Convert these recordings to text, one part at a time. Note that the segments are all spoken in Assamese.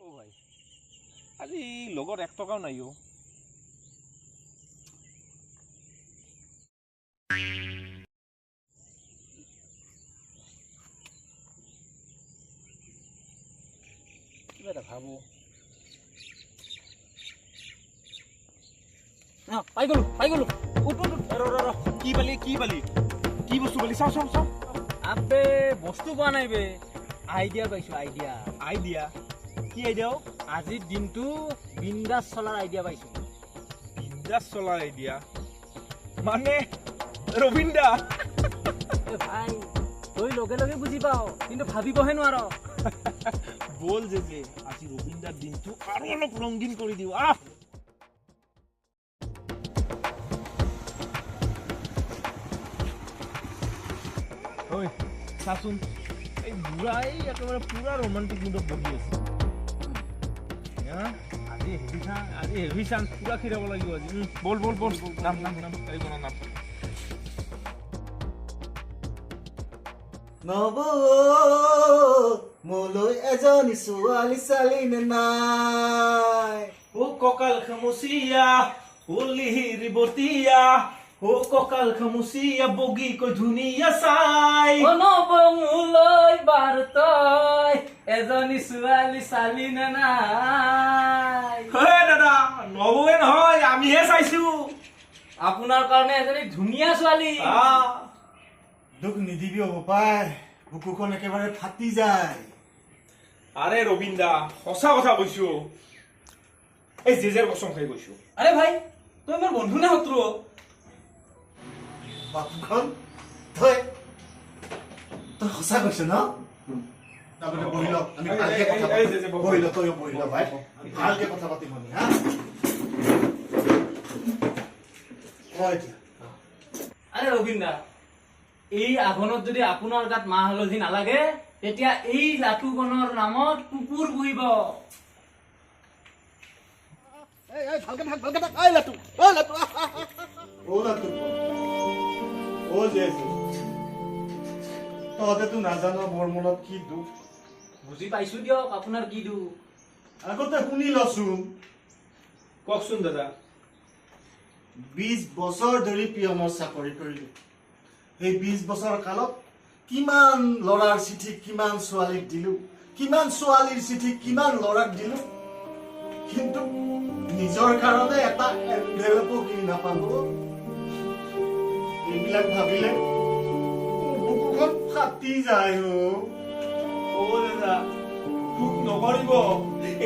ও ভাই আজি লগত 1 টকাও নাই ও কিবা এটা ভাবো না পাই গলো উঠ ৰ কি বালি কি বস্তু বালি চাও আবে বস্তু পোৱা নাই বে আইডিয়া পাইছো আইডিয়া কি আইডিয়া আজিৰ দিনটো বিন্দাস চলাৰ আইডিয়া পাইছো বিন্দাস চলাৰ আইডিয়া মানে ৰবিন্দা এ ভাই তই লগে লগে বুজি পাও কিন্তু ভাবিবহে নোৱাৰ বল যে আজি ৰবিন্দাৰ দিনটো আৰু অলপ ৰঙীন কৰি দিও ঐ চাচোন এই বুঢ়াই একেবাৰে পুৰা ৰোমান্টিক মুডত বহি আছে আজি হেভি চান্স পুৰা খিৰাব লাগিব আজি বল নাম এইজনৰ নাম নব মোলৈ এজনী ছোৱালী চালি নে নাই ও ককাল খামুচিয়া ও লিহিৰি বতিয়া ও ককাল খামুচিয়া বগী কৈ ধুনীয়া চাই ও নব মোলৈ বাৰতই এজনী ছোৱালী চালি নে নাই হে দাদা নবৱে নহয় আমিহে চাইছো আপোনাৰ কাৰণে এজনী ধুনীয়া ছোৱালী দুখ নিদিবি পাই বুকুখন একেবাৰে ফাটি যায় আৰে ৰবিন্দা সঁচা কথা কৈছো এই জেজেৰ কসম খাই কৈছো আৰে ভাই তুই আমাৰ বন্ধু না শত্ৰু বাপুখন তই সঁচা কৈছ ন তাৰমানে বহি ল আমি ভালকে কথা পাতিম বহি ল তইও বহি ল ভাই ভালকে কথা পাতিম আমি হা আরে রবীন্দ্রা এই আঘনত যদি আপোনাৰ গাত মাহ হালধি নালাগে তেতিয়া এই লাটুকনৰ নামত কুকুৰ বহিব ভালকে থাক লাটু ও জেসু তহঁতেতো নাজানো মোৰ মনত কি দুখ বুজি পাইছো দিয়ক আপোনাৰ কি দুখ আগতে শুনি লচোন কওকচোন দাদা 20 বছৰ ধৰি পিয়নৰ চাকৰি কৰিলো এই 20 বছৰ কালত কিমান লৰাৰ চিঠি কিমান ছোৱালীক দিলো কিমান ছোৱালীৰ চিঠি কিমান লৰাক দিলো কিন্তু নিজৰ কাৰণে এটা এনভেলপো কিনি নাপালো এইবিলাক ভাবিলে বুকুখন ফাটি যায় ও দাদা দুখ নকৰিব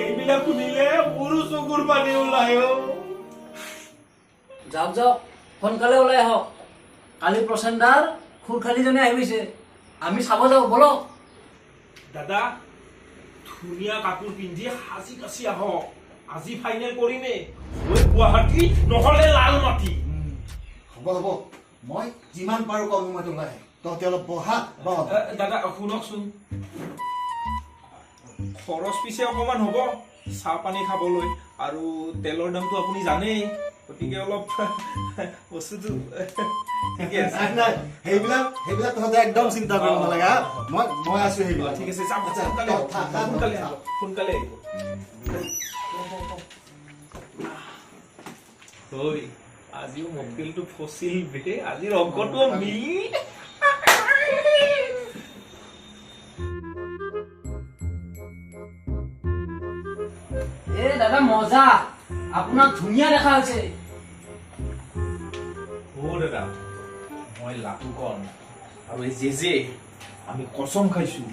এইবিলাক শুনিলে মোৰো চকুৰ পানী ওলাই যাওক সোনকালে ওলাই আহক কালি প্ৰচেণ্টাৰ খুৰখালিজনে আহিছে আমি চাব যাওঁ বলক দাদা ধুনীয়া কাপোৰ পিন্ধি সাজি কাচি আহক আজি ফাইনেল কৰিমে ওই গুৱাহাটী নহলে লাল মাটি হ'ব মই যিমান পাৰো কম সময়ত ওলাই তহঁতে অলপ বহা দাদা শুনকচোন খৰচ পিছে অকমান হ'ব চাহ পানী খাবলৈ আৰু তেলৰ দামটো আপুনি জানেই গতিকে অলপ বস্তুটো ঠিকে আছে সেইবিলাক তহঁতে একদম চিন্তা কৰিব নালাগে মই আছো সেইবিলাক ঠিক আছে সোনকালে আহিব আজিও মক্কেলটো ফচিল বে আজিৰ অংকটো মিলি এ দাদা মজা আপোনাক ধুনীয়া দেখা হৈছে দাদা মই লাটুকন আৰু এই জেজে আমি কসম খাইছো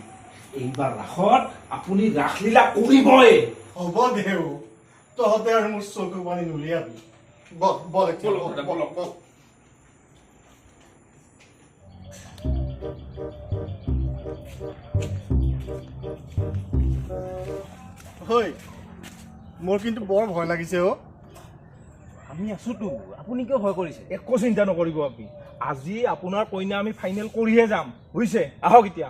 এইবাৰ ৰাসত আপুনি ৰাসলীলা কৰিবই হ'ব দেও তহঁতে আৰু মোৰ চকু পানী নুলিয়াবি বল মোৰ কিন্তু বৰ ভয় লাগিছে আমি আছোতো আপুনি কিয় ভয় কৰিছে একো চিন্তা নকৰিব আপুনি আজি আপোনাৰ কইনা আমি ফাইনেল কৰিহে যাম বুজিছে আহক এতিয়া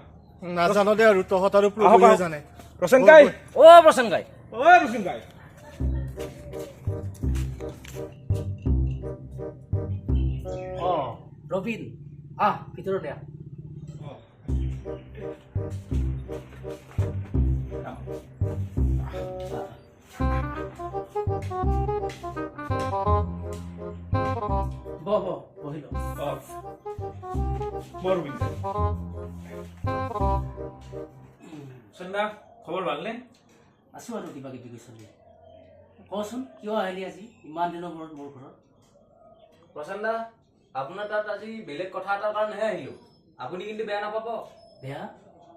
নাজানো দে আৰু তহঁত আৰু প্ৰভুহে জানে প্ৰসেনকাই প্ৰচেনকাই ৰবীন ভিতৰত দিয়া ৰবিন চন্দা খবৰ ভালনে আছো আৰু কিবা কিবি কৈছিলি কচোন কিয় আহিলি আজি ইমান দিনৰ মূৰত মোৰ ঘৰত প্ৰশান্ত দা আপোনাৰ তাত আজি বেলেগ কথা এটাৰ কাৰণেহে আহিলো আপুনি কিন্তু বেয়া নাপাব বেয়া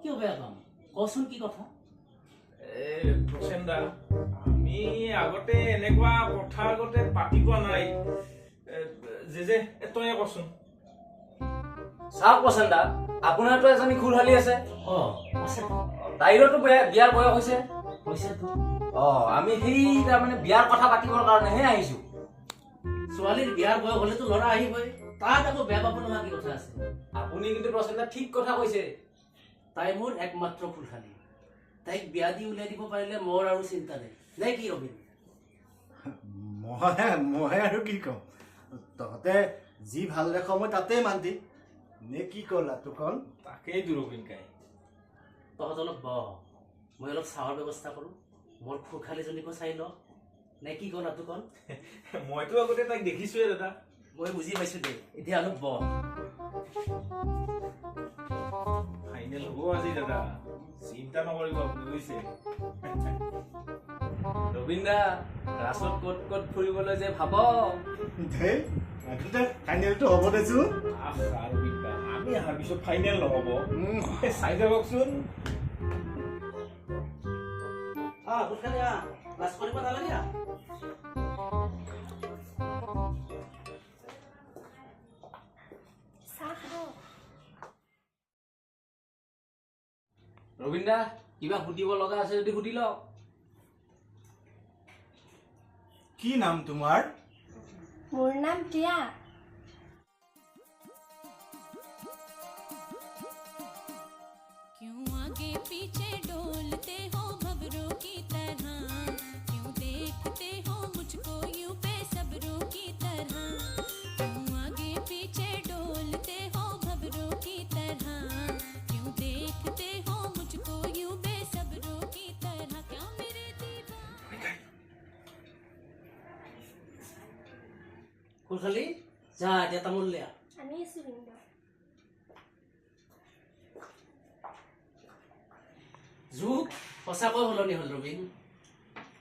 কিয় বেয়া পাম কচোন কি কথা প্ৰচেন্দা আমি আগতে এনেকুৱা কথা আগতে পাতি পোৱা নাই যে তই কচোন চাওক প্ৰশান্ত দা আপোনাৰতো এজনী খুলহালি আছে আছে তাইৰোতো বিয়াৰ বয়স হৈছে হৈছেতো আমি সেই তাৰমানে বিয়াৰ কথা পাতিবৰ কাৰণেহে আহিছো ছোৱালীৰ বিয়াৰ বয়স হলেতো ল'ৰা আহিবই তাত আকৌ বেয়া পাব লগা কি কথা আছে আপুনি কিন্তু প্ৰশান্ত দা ঠিক কথা কৈছে তাই মোৰ একমাত্ৰ ফুলখালী তাইক বিয়া দি উলিয়াই দিব পাৰিলে মোৰ আৰু চিন্তা নাই নাই কি ৰবিন মই আৰু কি কম তহঁতে যি ভাল দেখ মই তাতেই মান্তি নে কি ক'লা তোকন তাকেইতো ৰবিন কাই তহঁত অলপ মই অলপ চাহৰ ব্যৱস্থা কৰোঁ মোৰ ফুলখালীজনীকো চাই ল নে কি ক'লা তোকন মইতো আগতে তাইক দেখিছোৱে দাদা মই বুজি পাইছো দে এতিয়া অলপ ফাইনেল হ'ব আজি দাদা চিন্তা নকৰিব আপুনি বুজিছে ৰবীন দা ৰাসত ক'ত ক'ত ফুৰিবলৈ যে ভাব ধেই আগতে ফাইনেলটো হ'ব দেচোন আমি অহাৰ পিছত ফাইনেল নহ'ব চাই যাবকচোন ফুলখালী লাজ কৰিব নালাগে ৰবীন দা কিবা সুধিব লগা আছে যদি সুধি লওক কি নাম তোমাৰ মোৰ নাম টিয়া क्यों आगे पीछे डोलते हो भंवरों की तरह क्यों देखते हो मुझको यूं बेसब्रों की तरह क्यों आगे पीछे डोलते हो भंवरों की तरह क्यों देखते हो मुझको यूं बेसब्रों की तरह क्या मेरे दीवार ফুলখালী যা এতিয়া তামোল লিয়া আনি আছো কিন্তু যুগ সঁচাকৈ সলনি হ'ল ৰবিন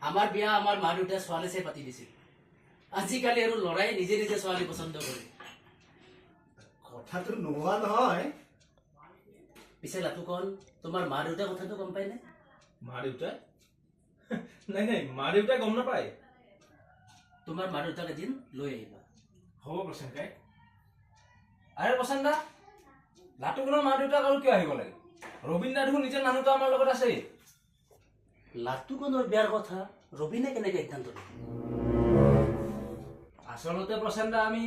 আমাৰ বিয়া আমাৰ মা দেউতাই ছোৱালী চাই পাতি দিছিল আজিকালি আৰু ল'ৰাই নিজে নিজে ছোৱালী পচন্দ কৰে কথাটো নোহোৱা নহয় পিছে লাটুকণ তোমাৰ মা দেউতাই কথাটো গম পায়নে মা দেউতাই নাই মা দেউতাই গম নাপায় তোমাৰ মা দেউতাক এদিন লৈ আহিবা হ'ব প্ৰচেন কাই আৰে প্ৰশান্ত দা লাটুকনৰ মা দেউতাক আৰু কিয় আহিব লাগে ৰবীন দা দেখোন নিজৰ মানুহটো আমাৰ লগত আছে লাটুকণৰ বিয়াৰ কথা ৰবিনে কেনেকে সিদ্ধান্ত লয় আচলতে প্ৰশান্ত দা আমি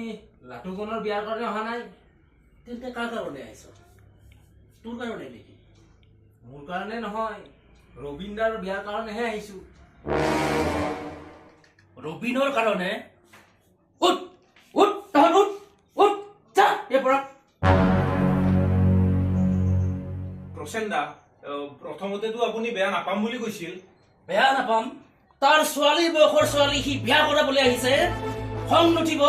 লাটুকনৰ বিয়াৰ কাৰণে অহা নাই তেন্তে কাৰ কাৰণে আহিছ তোৰ কাৰণে নেকি মোৰ কাৰণে নহয় ৰবীন দাৰ বিয়াৰ কাৰণেহে আহিছো ৰবিনৰ কাৰণে উঠ উঠ তহঁত উঠ উঠ যা এই পৰা প্ৰচেন দা প্ৰথমতেতো আপুনি বেয়া নাপাম বুলি কৈছিল বেয়া নাপাম তাৰ ছোৱালী বয়সৰ ছোৱালী সি বিয়া কৰাবলৈ আহিছে খং নুঠিব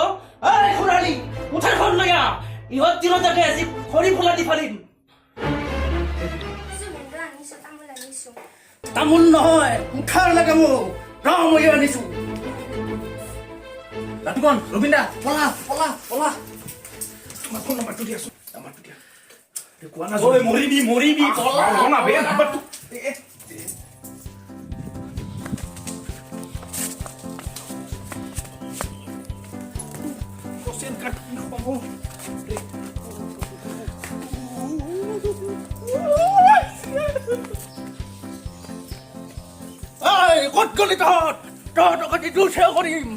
এই খুৰালি উঠাৰখন লৈ আহ ইহঁত তিনিটাকে আজি খৰি ফলা দি ফালিম জুমেন্দ্ৰ আনিছো তামোল আনিছো তামোল নহয় উঠাৰ লাগে মোক ৰ মই আনিছো লাটুকন ৰবীন দা পলা পলা পলা তোমাৰ ফোন নম্বৰটো দিয়াচোন নম্বৰটো দিয়া কোৱা না ঐ মৰিবি মৰিবি পলা না বেয়া নম্বৰটো প্ৰচেন কাট কি হ'ব এই ক'ত গলি তহঁত তহঁতক আজি দুচে কৰিম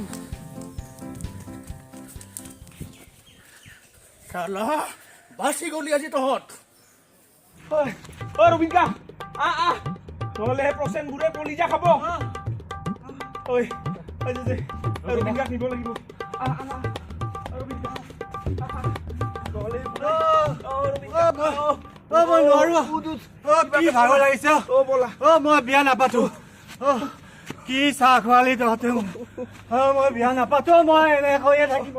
চালা বাচি গলি আজি তহঁত ৰবিন কা নহ'লে প্ৰচেন বুঢ়ে কলিজা খাব ঐ ৰবিন কাক নিব লাগিব মই নোৱাৰো কি ভাগৰ লাগিছে মই বিয়া নাপাতো কি চাহ খোৱালি তহঁতে মই বিয়া নাপাতো মই এনে কৈয়ে থাকিম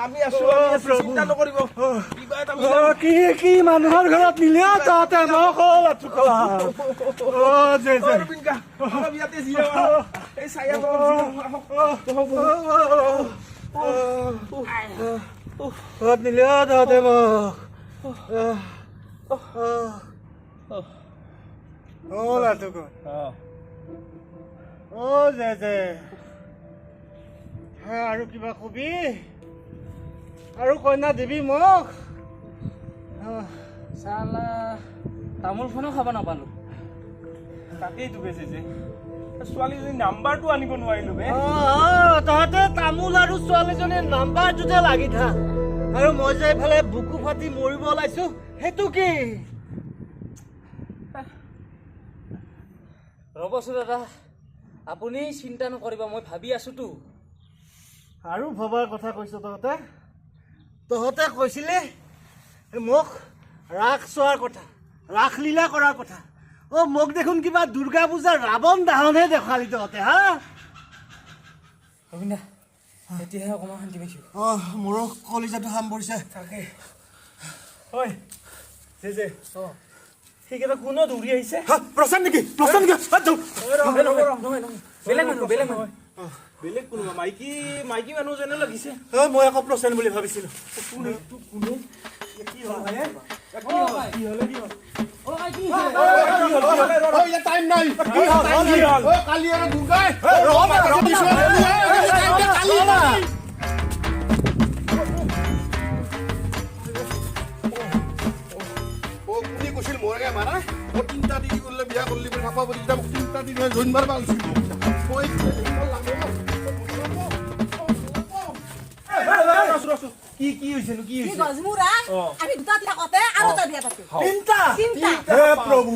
আমি আছো চিন্তা নকৰিব কিবা এটা কি মানুহৰ ঘৰত নিলে তহঁতে মই কল ইয়াতে জিৰা এই চায়া ঘৰত নিলে তহঁতে মোক লাটুকন আৰু কিবা কবি আৰু কইনা দিবি মোক চালা তামোলখনো খাব নাপালো তাকেইতো বেছি যে ছোৱালীজনী নাম্বাৰটো আনিব নোৱাৰিলো বে তহঁতে তামোল আৰু ছোৱালীজনীৰ নাম্বাৰটোতে লাগি থাক আৰু মই যে এইফালে বুকু ফাটি মৰিব ওলাইছো সেইটো কি ৰ'বচোন দাদা আপুনি চিন্তা নকৰিব মই ভাবি আছোতো আৰু ভবাৰ কথা কৈছ তহঁতে কৈছিলি মোক ৰাস চোৱাৰ কথা ৰাসলীলা কৰাৰ কথা মোক দেখোন কিবা দুৰ্গা পূজাৰ ৰাৱণ দাহনহে দেখালি তহঁতে হা ৰবীন্দ্ৰ এতিয়াহে অকণমান শান্তি পাইছোঁ মোৰো কলিজাটো হাম পৰিছে তাকে ঐ যে সেইকেইটা কোনো দৌৰি আহিছে প্ৰশান্ত নেকি বেলেগ মানুহ বেলেগ কোনোবা মাইকী মানুহ যেনে লাগিছে মই আকৌ প্ৰশান্ত বুলি ভাবিছিলো টাইম নাই কালি আৰু দুৰ্গাই কৈছিল মৰে মাৰা মই 3টা দিন কৰিলে বিয়া কৰিলি বুলি ভাবা বুলি মোক 3টা দিন জইন মাৰবা হৈছিল কি হৈছে আমি দুটা থাকতে আৰু এটা বিয়া পাতিম তিনটা তিনটা হে প্ৰভু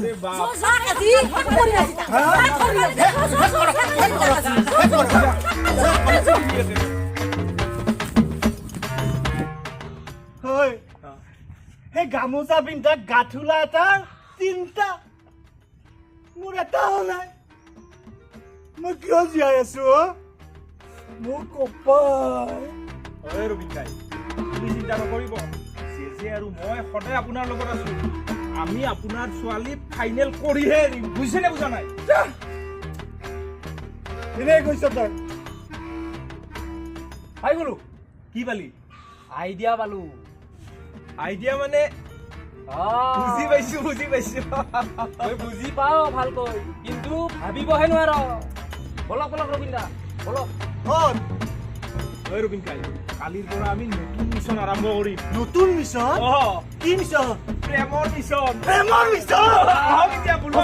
সেই গামোচা পিন্ধা গাঠোলা এটা 3টা মোৰ এটাও নাই মই কিয় জীয়াই আছো মোৰ কপাল ৰবীন দাই তুমি চিন্তা নকৰিব যে আৰু মই সদায় আপোনাৰ লগত আছো আমি আপোনাৰ ছোৱালী ফাইনেল কৰিহে এৰিম বুজিছে নে বুজা নাই এনেই কৈছ তই পাই গলো কি পালি আইডিয়া পালো আইডিয়া মানে বুজি পাইছো তই বুজি পাও ভালকৈ কিন্তু ভাবিবহে নোৱাৰ বলক ৰবীন্দ্ৰ বলক ৰবীন দাই কালিৰ পৰা আমি নতুন মিছন আৰম্ভ কৰিম নতুন মিছন কি মিছন প্ৰেমৰ মিছন প্ৰেমৰ মিছন আহক এতিয়া বোলো